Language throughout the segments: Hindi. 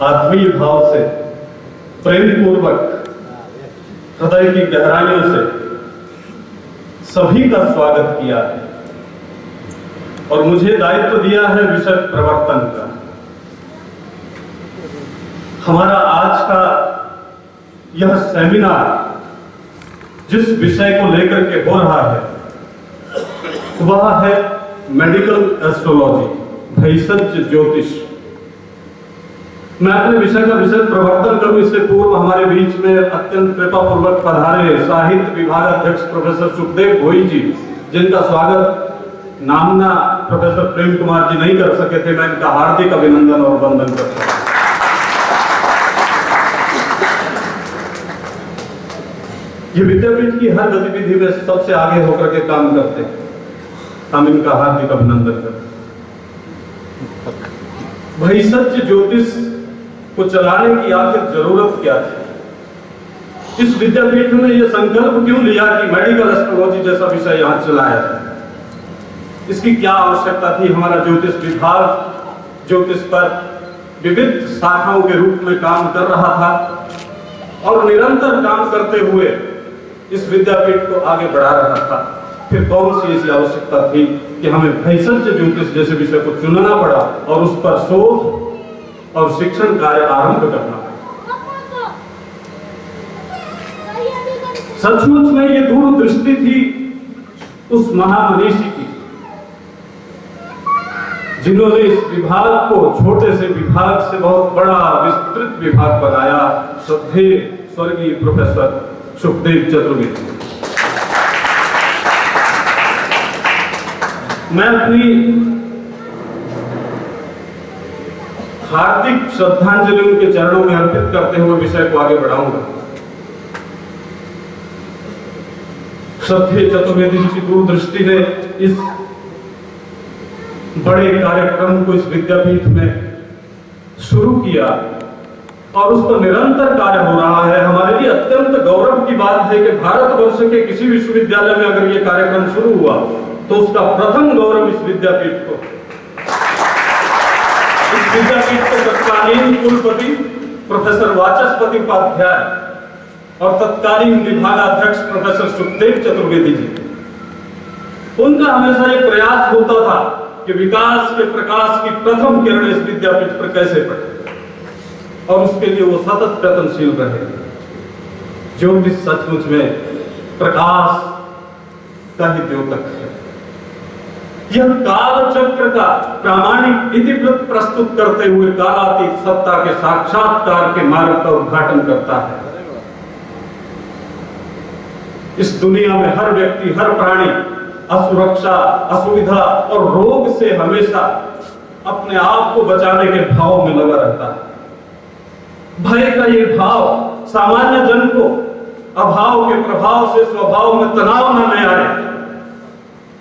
आत्मीय भाव से, प्रेम पूर्वक, हृदय की गहराइयों से सभी का स्वागत किया है और मुझे दायित्व दिया है विषय प्रवर्तन का। हमारा आज का यह सेमिनार जिस विषय को लेकर के हो रहा है वह है मेडिकल एस्ट्रोलॉजी, भेषज ज्योतिष। मैं अपने विषय का विषय प्रवर्तन करूं इससे पूर्व हमारे बीच में अत्यंत कृपापूर्वक पधारे साहित्य विभाग अध्यक्ष प्रोफेसर सुखदेव भोई जी, जिनका स्वागत नामना प्रोफेसर प्रेम कुमार जी नहीं कर सके थे, मैं इनका हार्दिक अभिनंदन और वंदन करता हूं। ये विद्यापीठ की हर गतिविधि में सबसे आगे होकर के काम करते हैं, हम इनका हार्दिक अभिनंदन करते हैं। भेषज ज्योतिष को चलाने की आखिर जरूरत क्या थी? इस विद्यापीठ में यह संकल्प क्यों लिया कि मेडिकल एस्ट्रोलॉजी जैसा विषय यहां चलाया जाए? इसकी क्या आवश्यकता थी? हमारा ज्योतिष विभाग ज्योतिष पर विविध शाखाओं के रूप में काम कर रहा था और निरंतर काम करते हुए इस विद्यापीठ को आगे बढ़ा रहा था। फिर कौन सी ऐसी आवश्यकता थी कि हमें भेषज ज्योतिष जैसे विषय को चुनना पड़ा और उस पर शोध और शिक्षण कार्य आरंभ करना पड़ा? सचमुच में ये दूरदृष्टि थी उस महामनीषी की, जिन्होंने इस विभाग को छोटे से विभाग से बहुत बड़ा विस्तृत विभाग बनाया, श्रद्धेय स्वर्गीय प्रोफेसर सुखदेव चतुर्वेदी। मैं अपनी हार्दिक श्रद्धांजलि उनके चरणों में अर्पित करते हुए विषय को आगे बढ़ाऊंगा। श्रद्धेय चतुर्वेदी जी की दूरदृष्टि ने इस बड़े कार्यक्रम को इस विद्यापीठ में शुरू किया और उस पर निरंतर कार्य हो रहा है। हमारे लिए अत्यंत गौरव की बात है कि भारतवर्ष के किसी विश्वविद्यालय में अगर यह कार्यक्रम शुरू हुआ तो उसका प्रथम गौरव इस विद्यापीठ को, इस विद्यापीठ के तत्कालीन कुलपति प्रोफेसर वाचस्पति उपाध्याय और तत्कालीन विभागाध्यक्ष प्रोफेसर सुखदेव चतुर्वेदी जी, उनका हमेशा ये प्रयास होता था कि विकास के प्रकाश की प्रथम किरण इस विद्यापीठ पर कैसे पड़े और उसके लिए वो सतत प्रयत्नशील रहे। ज्योतिष सचमुच में प्रकाश का ही द्योतक है। यह काल चक्र का प्रामाणिक इतिवृत्त प्रस्तुत करते हुए कालातीत सत्ता के साक्षात्कार के मार्ग का उद्घाटन करता है। इस दुनिया में हर व्यक्ति, हर प्राणी असुरक्षा, असुविधा और रोग से हमेशा अपने आप को बचाने के भाव में लगा रहता है। भय का ये भाव सामान्य जन को अभाव के प्रभाव से स्वभाव में तनाव न आए,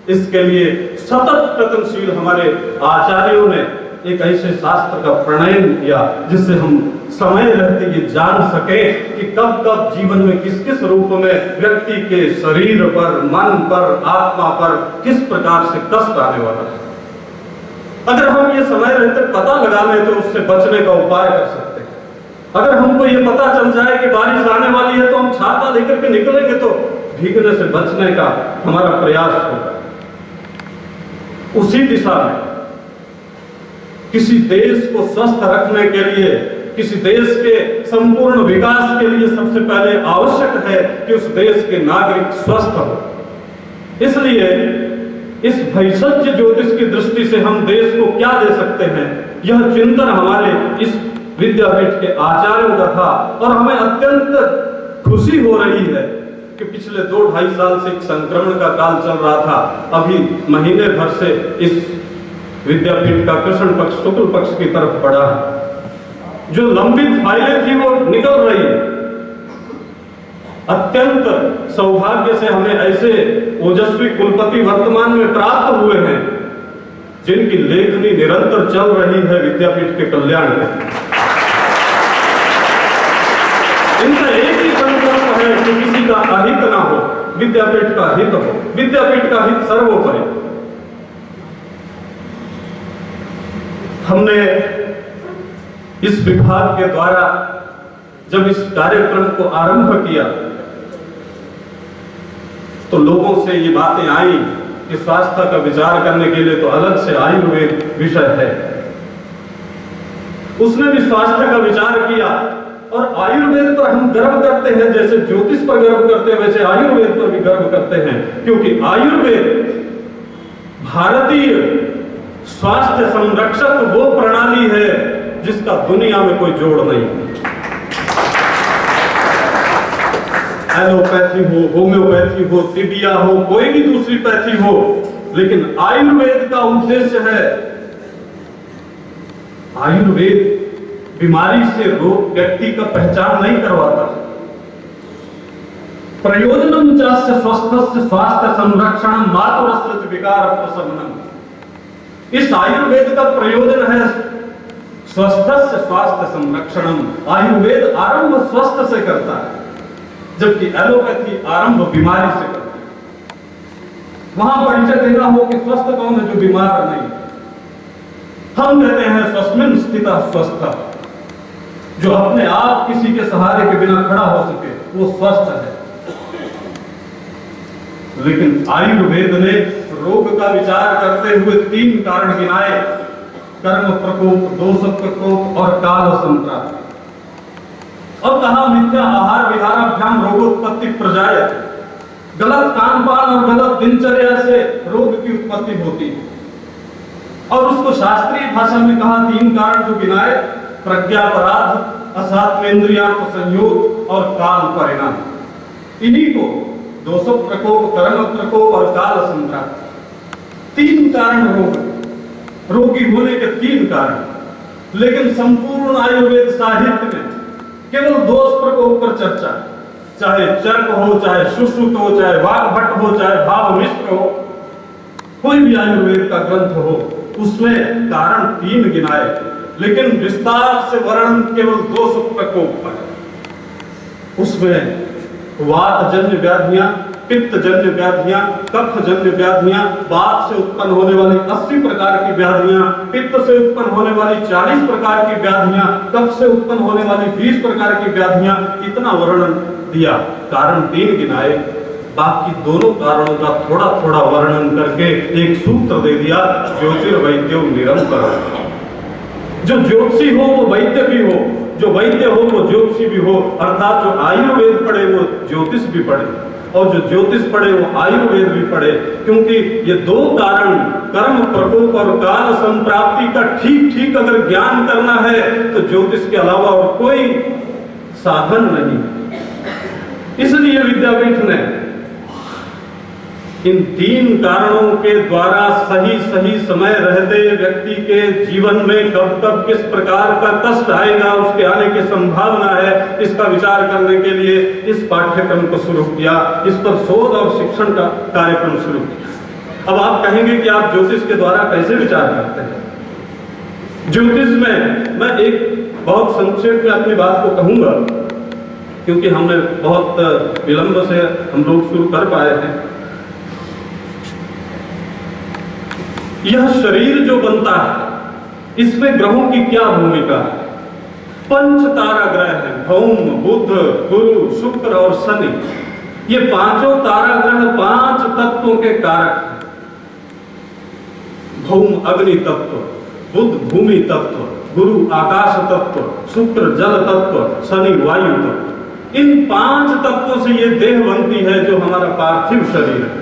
इसके लिए सतत प्रयत्नशील हमारे आचार्यों ने एक ऐसे शास्त्र का प्रणयन किया जिससे हम समय रहते ये जान सके कि कब कब जीवन में किस किस रूप में व्यक्ति के शरीर पर, मन पर, आत्मा पर किस प्रकार से कष्ट आने वाला है। अगर हम ये समय रहते पता लगा लें तो उससे बचने का उपाय कर सकते हैं। अगर हमको ये पता चल जाए कि बारिश आने वाली है तो हम छाता लेकर के निकलेंगे तो भीगने से बचने का हमारा प्रयास होगा। उसी दिशा में किसी देश को स्वस्थ रखने के लिए, किसी देश के संपूर्ण विकास के लिए सबसे पहले आवश्यक है कि उस देश के नागरिक स्वस्थ हो। इसलिए इस भेषज ज्योतिष की दृष्टि से हम देश को क्या दे सकते हैं, यह चिंतन हमारे इस विद्यापीठ के आचार्यों का था और हमें अत्यंत खुशी हो रही है कि पिछले 2-2.5 साल से एक संक्रमण का काल चल रहा था, अभी महीने भर से इस विद्यापीठ का कृष्ण पक्ष शुक्ल पक्ष की तरफ बढ़ा है। जो लंबित फाइलें थी वो निकल रही है। अत्यंत सौभाग्य से हमें ऐसे ओजस्वी कुलपति वर्तमान में प्राप्त हुए हैं जिनकी लेखनी निरंतर चल रही है विद्यापीठ के कल्याण में। इनका एक ही संकल्प है कि किसी का अहित ना हो, विद्यापीठ का हित हो, विद्यापीठ का हित सर्वोपरि। हमने इस विभाग के द्वारा जब इस कार्यक्रम को आरंभ किया तो लोगों से ये बातें आई कि स्वास्थ्य का विचार करने के लिए तो अलग से आयुर्वेद विषय है। उसने भी स्वास्थ्य का विचार किया और आयुर्वेद पर हम गर्व करते हैं, जैसे ज्योतिष पर गर्व करते हैं वैसे आयुर्वेद पर भी गर्व करते हैं, क्योंकि आयुर्वेद भारतीय स्वास्थ्य संरक्षक वो प्रणाली है जिसका दुनिया में कोई जोड़ नहीं। एलोपैथी हो, होम्योपैथी हो, तिबिया हो, कोई भी दूसरी पैथी हो, लेकिन आयुर्वेद का उद्देश्य है, आयुर्वेद बीमारी से रोग व्यक्ति का पहचान नहीं करवाता। प्रयोजनम चास्य स्वस्थस्य स्वास्थ्य संरक्षण मातुरस्य विकार प्रशमनम। इस आयुर्वेद का प्रयोजन है स्वस्थस्य स्वास्थ्य संरक्षणम। आयुर्वेद आरंभ स्वस्थ से करता है, जबकि एलोपैथी आरंभ बीमारी से करती है। वहां परिचय देना हो कि स्वस्थ कौन है, जो बीमार नहीं। हम कहते हैं स्वस्मिन् स्थितः स्वस्थः, जो अपने आप किसी के सहारे के बिना खड़ा हो सके वो स्वस्थ है। लेकिन आयुर्वेद ने रोग का विचार करते हुए 3 कारण गिनाए: कर्म प्रकोप, दोष प्रकोप और काल संप्राप्ति। और कहा मिथ्या आहार विहाराभ्याम रोगोत्पत्ति प्रजायते। गलत खानपान और गलत दिनचर्या से रोग की उत्पत्ति होती है। और उसको शास्त्रीय भाषा में कहा 3 कारण जो गिनाए: प्रज्ञापराध, असात्मेन्द्रियार्थ संयोग और काल परिणाम। इन्हीं को दोष प्रकोप, कर्म प्रकोप और काल संप्राप्ति, 3 कारण रोगी होने के 3 कारण। लेकिन संपूर्ण आयुर्वेद साहित्य में केवल दोष प्रकोप पर चर्चा, चाहे चर्क हो, चाहे सुश्रुत हो, चाहे वाग्भट हो, चाहे भाव मिश्र हो, कोई भी आयुर्वेद का ग्रंथ हो, उसमें कारण 3 गिनाए, लेकिन विस्तार से वर्णन केवल दोष प्रकोप पर। उसमें वातजन्य व्याधियां, पित्तजन्य व्याधियां, कफजन्य व्याधियां, वात से उत्पन्न होने वाली 80 प्रकार की व्याधियां, पित्त से उत्पन्न होने वाली 40 प्रकार की व्याधियां, कफ से उत्पन्न होने वाली 20 प्रकार की व्याधियां, इतना वर्णन दिया। कारण 3 गिनाए, बाकी दोनों कारणों का थोड़ा थोड़ा वर्णन करके एक सूत्र दे दिया: ज्योतिर्वैद्यो निरंतर। जो ज्योतिषी हो वो वैद्य भी हो, जो वैद्य हो वो ज्योतिषी भी हो। अर्थात जो आयुर्वेद पढ़े वो ज्योतिष भी पढ़े, और जो ज्योतिष पढ़े वो आयुर्वेद भी पढ़े, क्योंकि ये 2 कारण, कर्म प्रकोप और काल संप्राप्ति का ठीक ठीक अगर ज्ञान करना है तो ज्योतिष के अलावा और कोई साधन नहीं। इसलिए विद्यापीठ ने इन 3 कारणों के द्वारा सही सही समय रहते व्यक्ति के जीवन में कब कब किस प्रकार का कष्ट आएगा, उसके आने की संभावना है, इसका विचार करने के लिए इस पाठ्यक्रम को शुरू किया। इस पर शोध और शिक्षण का कार्यक्रम शुरू किया। अब आप कहेंगे कि आप ज्योतिष के द्वारा कैसे विचार करते हैं? ज्योतिष में मैं एक बहुत संक्षेप में अपनी बात को कहूंगा, क्योंकि हमने बहुत विलंब से हम लोग शुरू कर पाए हैं। यह शरीर जो बनता है इसमें ग्रहों की क्या भूमिका है? 5 तारा ग्रह हैं: भौम, बुध, गुरु, शुक्र और शनि। ये 5 तारा ग्रह 5 तत्वों के कारक हैं। भौम अग्नि तत्व, बुध भूमि तत्व, गुरु आकाश तत्व, शुक्र जल तत्व, शनि वायु तत्व। इन 5 तत्वों से ये देह बनती है जो हमारा पार्थिव शरीर है।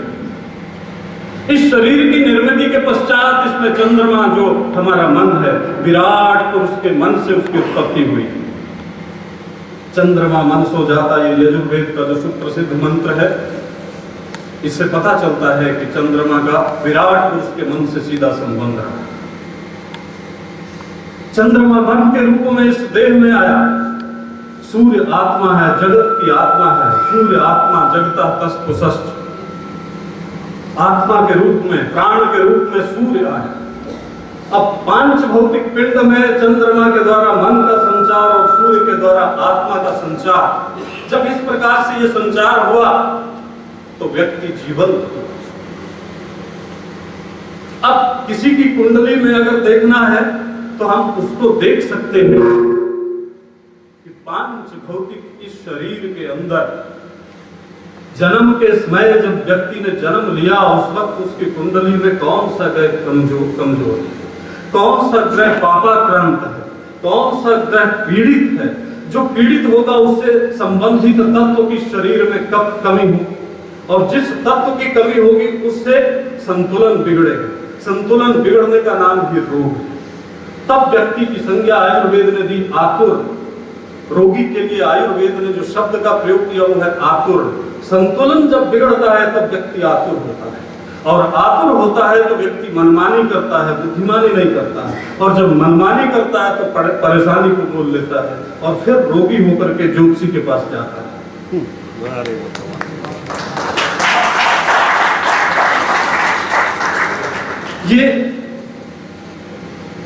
इस शरीर की निर्मिति के पश्चात इसमें चंद्रमा जो हमारा मन है, विराट पुरुष के मन से उसकी उत्पत्ति हुई। चंद्रमा मन सो जाता, ये यजुर्वेद का जो सुप्रसिद्ध मंत्र है, इससे पता चलता है कि चंद्रमा का विराट पुरुष के मन से सीधा संबंध रहा। चंद्रमा मन के रूप में इस देह में आया। सूर्य आत्मा है, जगत की आत्मा है। सूर्य आत्मा जगता तस्थुषष्ठ। आत्मा के रूप में, प्राण के रूप में सूर्य आया। अब 5 भौतिक पिंड में चंद्रमा के द्वारा मन का संचार और सूर्य के द्वारा आत्मा का संचार, जब इस प्रकार से ये संचार हुआ तो व्यक्ति जीवन। अब किसी की कुंडली में अगर देखना है तो हम उसको देख सकते हैं पांच भौतिक इस शरीर के अंदर जन्म के समय जब व्यक्ति ने जन्म लिया उस वक्त उसकी कुंडली में कौन सा ग्रह कमजोर है, कौन सा ग्रह पापाक्रांत है, कौन सा ग्रह पीड़ित है। जो पीड़ित होगा उससे संबंधित तत्व की शरीर में कब कमी हो और जिस तत्व की कमी होगी उससे संतुलन बिगड़ेगा। संतुलन बिगड़ने का नाम ही रोग है। तब व्यक्ति की संज्ञा आयुर्वेद ने दी आतुर। रोगी के लिए आयुर्वेद ने जो शब्द का प्रयोग किया वो है आतुर। संतुलन जब बिगड़ता है तब व्यक्ति आतुर होता है और आतुर होता है तो व्यक्ति मनमानी करता है, बुद्धिमानी नहीं करता है और जब मनमानी करता है तो परेशानी को मोल लेता है और फिर रोगी होकर के ज्योतिषी के पास जाता है। ये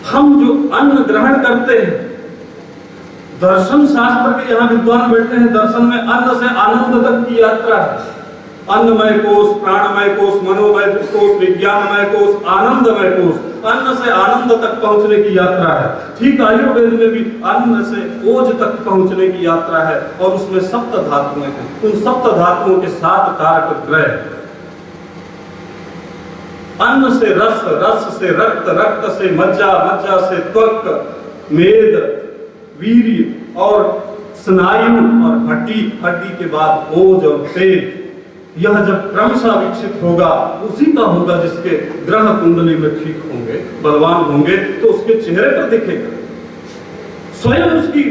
हम जो अन्न ग्रहण करते हैं, दर्शन शास्त्र के यहाँ विद्वान बैठते हैं, दर्शन में अन्न से आनंद तक की यात्रा है। अन्नमय कोश, प्राणमय कोश, मनोमय कोश, विज्ञानमय कोश, आनंदमय कोश, अन्न से आनंद तक पहुंचने की यात्रा है। ठीक आयुर्वेद में भी अन्न से ओज तक पहुंचने की यात्रा है और उसमें सप्त धातुएं हैं। उन सप्त धातुओं के 7 कारक ग्रह। अन्न से रस, रस से रक्त, रक्त से मज्जा, मज्जा से त्वक, मेद, वीर्य और स्नायु और हड्डी, हड्डी के बाद ओज और तेज। यह जब क्रमशः विकसित होगा उसी का होगा जिसके ग्रह कुंडली में ठीक होंगे, बलवान होंगे तो उसके चेहरे पर दिखेगा। स्वयं उसकी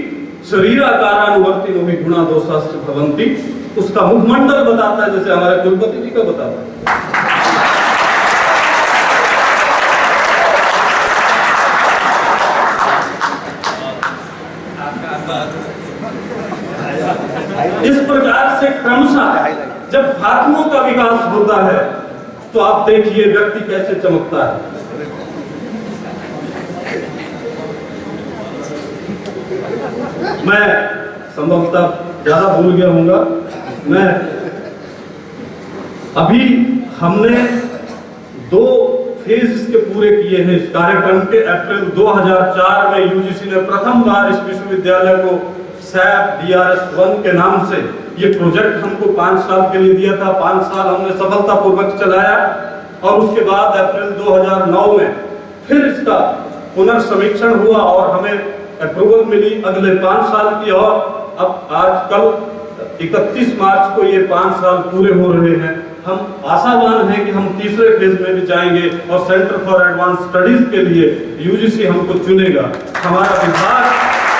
शरीराकारानुवर्ती में भी गुणा दोषाश्च भवन्ति, उसका मुखमंडल बताता है, जैसे हमारे कुलपति जी का बताता है। इस प्रकार से क्रमशः जब धातुओं का विकास होता है तो आप देखिए व्यक्ति कैसे चमकता है। मैं संभवतः ज्यादा भूल गया हूँगा। मैं अभी हमने 2 फेज इसके पूरे किए हैं इस कार्यक्रम के। अप्रैल 2004 में यूजीसी ने प्रथम बार इस विश्वविद्यालय को सैप DRS1 के नाम से ये प्रोजेक्ट हमको 5 साल के लिए दिया था। 5 साल हमने सफलतापूर्वक चलाया और उसके बाद अप्रैल 2009 में फिर इसका पुनर्समीक्षण हुआ और हमें अप्रूवल मिली अगले 5 साल की। और अब आज कल 31 मार्च को ये 5 साल पूरे हो रहे हैं। हम आशावान हैं कि हम तीसरे फेज में भी जाएंगे और सेंटर फॉर एडवांस स्टडीज के लिए यूजीसी हमको चुनेगा। हमारा विभाग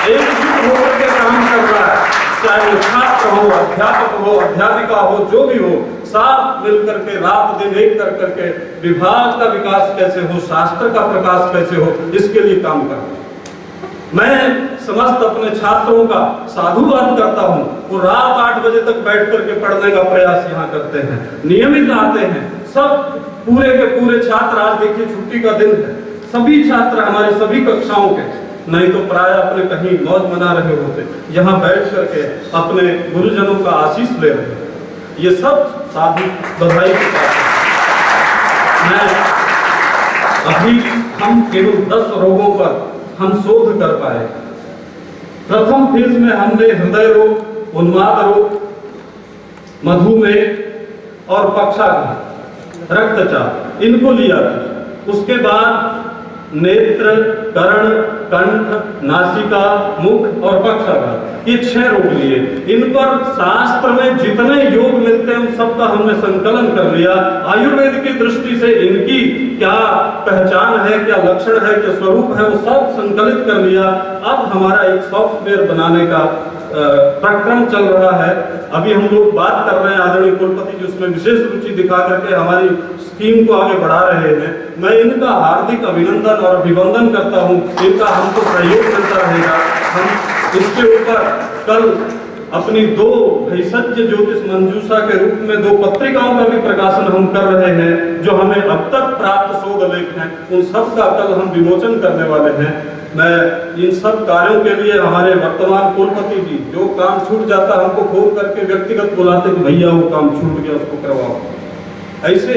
एकजुट होकर के काम कर रहा है, चाहे वो छात्र हो, अध्यापक हो, अध्यापिका हो, जो भी हो, साथ मिलकर के रात दिन एक कर करके विभाग का विकास कैसे हो, शास्त्र का प्रकाश कैसे हो, इसके लिए काम कर रहे हैं। मैं समस्त अपने छात्रों का साधुवाद करता हूँ। वो रात 8 बजे तक बैठ करके पढ़ने का प्रयास यहाँ करते हैं, नियमित आते हैं। सब पूरे के पूरे छात्र, आज देखिए छुट्टी का दिन है, सभी छात्र हमारे सभी कक्षाओं के, नहीं तो प्राय अपने कहीं मौज मना रहे होते, यहाँ बैठ करके अपने गुरुजनों का आशीष ले रहे हैं। ये सब साधु बधाई के साथ। मैं अभी हम केवल 10 रोगों पर हम शोध कर पाए। प्रथम फेज में हमने हृदय रोग, उन्माद रोग, मधुमेह और पक्षाघात, रक्तचाप, इनको लिया था। उसके बाद नेत्र, कर्ण, कंठ, नासिका, मुख और पक्षाघात, ये 6 रोग लिए। इन पर शास्त्र में जितने योग मिलते हैं उन सबका हमने संकलन कर लिया। आयुर्वेद की दृष्टि से इनकी क्या पहचान है, क्या लक्षण है, क्या स्वरूप है, वो सब संकलित कर लिया। अब हमारा एक सॉफ्टवेयर बनाने का प्रक्रम चल रहा है। अभी हम लोग बात कर रहे हैं, आदरणीय कुलपति जी उसमें विशेष रुचि दिखा करके हमारी स्कीम को आगे बढ़ा रहे हैं। मैं इनका हार्दिक अभिनंदन और अभिवंदन करता हूं। इनका हमको सहयोग मिलता रहेगा। हम इसके ऊपर कल अपनी 2 भेषज ज्योतिष मंजूषा के रूप में 2 पत्रिकाओं का भी प्रकाशन हम कर रहे हैं, जो हमें अब तक प्राप्त शोध लेख हैं, उन सब का कल हम विमोचन करने वाले हैं। मैं इन सब कार्यों के लिए हमारे वर्तमान कुलपति जी, जो काम छूट जाता हमको फोन करके व्यक्तिगत बुलाते कि भैया वो काम छूट गया, उसको करवाओ। ऐसे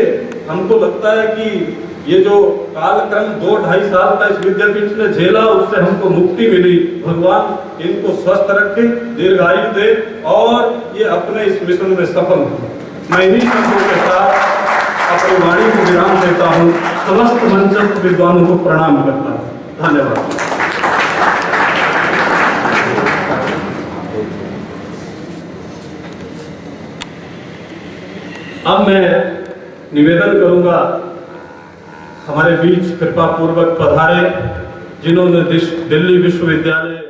हमको लगता है कि ये जो कालक्रम 2-2.5 साल का इस विद्यापीठ ने झेला, उससे हमको मुक्ति मिली। भगवान इनको स्वस्थ रखे, दीर्घायु दे और ये अपने इस मिशन में सफल हो। मैं इन्हीं शब्दों के साथ अपनी वाणी को विराम देता हूँ। समस्त मंचस्थ विद्वानों को प्रणाम करता हूँ। धन्यवाद। अब मैं निवेदन करूंगा, हमारे बीच कृपा पूर्वक पधारे जिन्होंने दिल्ली विश्वविद्यालय